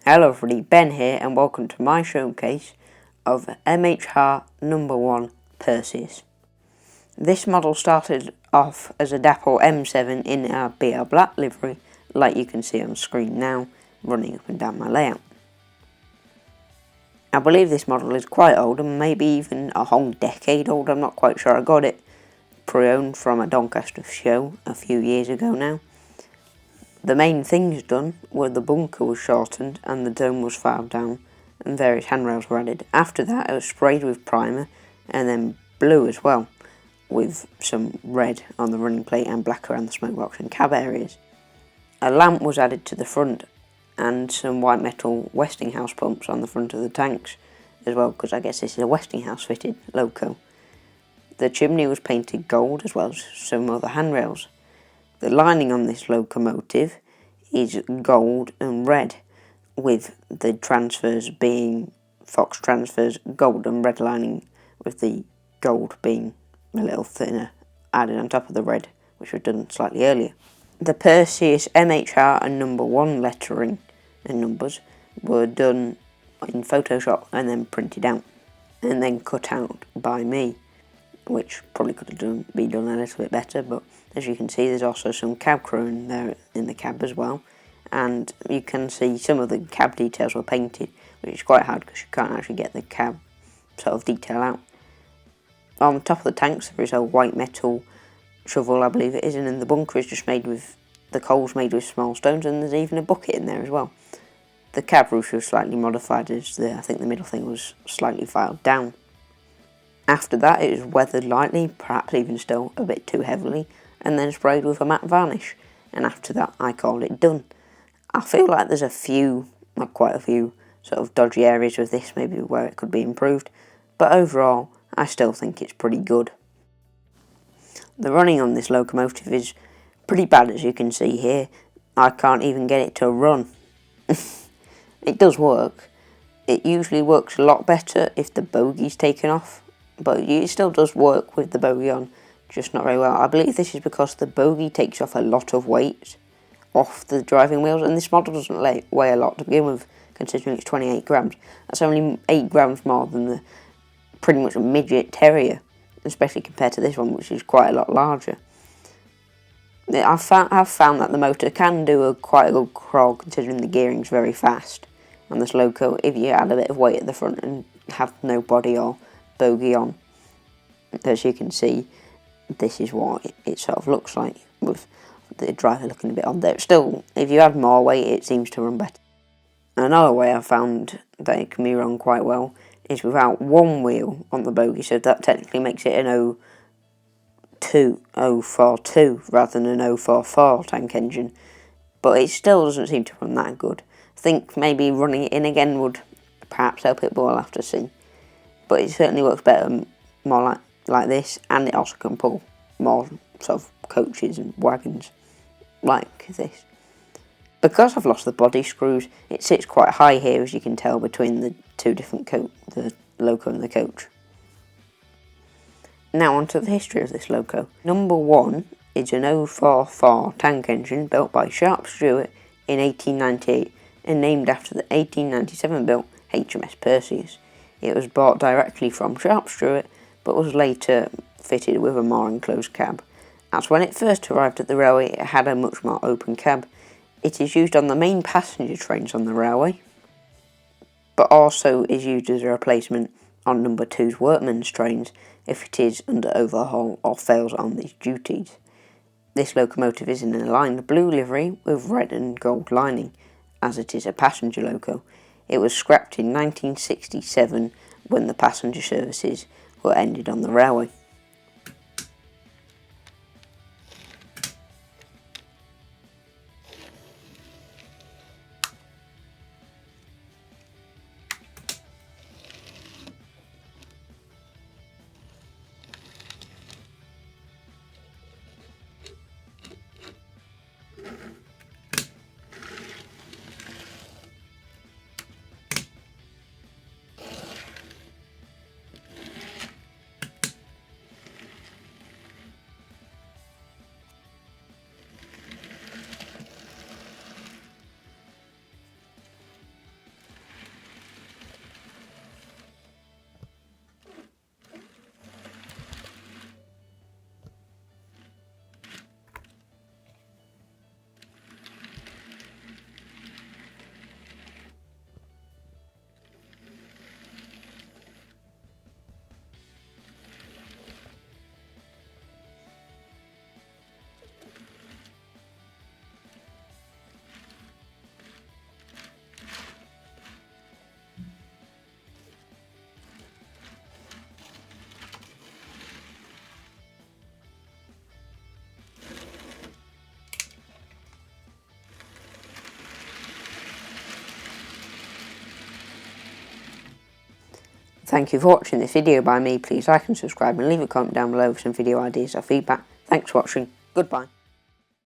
Hello everybody, Ben here and welcome to my showcase of MHR Number 1 Perseus. This model started off as a Dapol M7 in our BR black livery, like you can see on screen now, running up and down my layout. I believe this model is quite old and maybe even a whole decade old. I'm not quite sure. I got it pre-owned from a Doncaster show a few years ago now. The main things done were the bunker was shortened and the dome was filed down and various handrails were added. After that it was sprayed with primer and then blue as well, with some red on the running plate and black around the smoke box and cab areas. A lamp was added to the front and some white metal Westinghouse pumps on the front of the tanks as well, because I guess this is a Westinghouse fitted loco. The chimney was painted gold as well as some other handrails. The lining on this locomotive is gold and red, with the transfers being Fox transfers gold and red lining, with the gold being a little thinner added on top of the red, which was done slightly earlier. The Perseus MHR and Number 1 lettering and numbers were done in Photoshop and then printed out and then cut out by me, which probably could have been done a little bit better, but as you can see there's also some cab crew in there in the cab as well, and you can see some of the cab details were painted, which is quite hard because you can't actually get the cab sort of detail out. On the top of the tanks there is a white metal shovel, I believe it is, and then the bunker is just made with the coals made with small stones, and there's even a bucket in there as well. The cab roof was slightly modified as I think the middle thing was slightly filed down. After that it is weathered lightly, perhaps even still a bit too heavily, and then sprayed with a matte varnish, and after that I called it done. I feel like there's quite a few sort of dodgy areas with this, maybe where it could be improved, but overall I still think it's pretty good. The running on this locomotive is pretty bad, as you can see here. I can't even get it to run. It does work. It usually works a lot better if the bogey's taken off, but it still does work with the bogey on, just not very well. I believe this is because the bogey takes off a lot of weight off the driving wheels, and this model doesn't weigh a lot to begin with, considering it's 28 grams. That's only 8 grams more than the pretty much a midget Terrier, especially compared to this one, which is quite a lot larger. I've found that the motor can do quite a good crawl, considering the gearing's very fast on this loco, if you add a bit of weight at the front and have no body or bogey on. As you can see, this is what it sort of looks like, with the driver looking a bit odd there. Still, if you add more weight it seems to run better. Another way I found that it can be run quite well is without one wheel on the bogey, so that technically makes it an 042 rather than an 044 tank engine, but it still doesn't seem to run that good. I think maybe running it in again would perhaps help it, but we'll have to see. But it certainly works better more like this, and it also can pull more sort of coaches and wagons like this. Because I've lost the body screws, it sits quite high here, as you can tell, between the two different the loco and the coach. Now onto the history of this loco. Number 1 is an 044 tank engine built by Sharp Stewart in 1898 and named after the 1897 built HMS Perseus. It was bought directly from Sharp Stewart, but was later fitted with a more enclosed cab, as when it first arrived at the railway it had a much more open cab. It is used on the main passenger trains on the railway, but also is used as a replacement on Number 2's workmen's trains if it is under overhaul or fails on these duties. This locomotive is in a aligned blue livery with red and gold lining, as it is a passenger loco. It was scrapped in 1967 when the passenger services were ended on the railway. Thank you for watching this video by me. Please like and subscribe and leave a comment down below with some video ideas or feedback. Thanks for watching. Goodbye.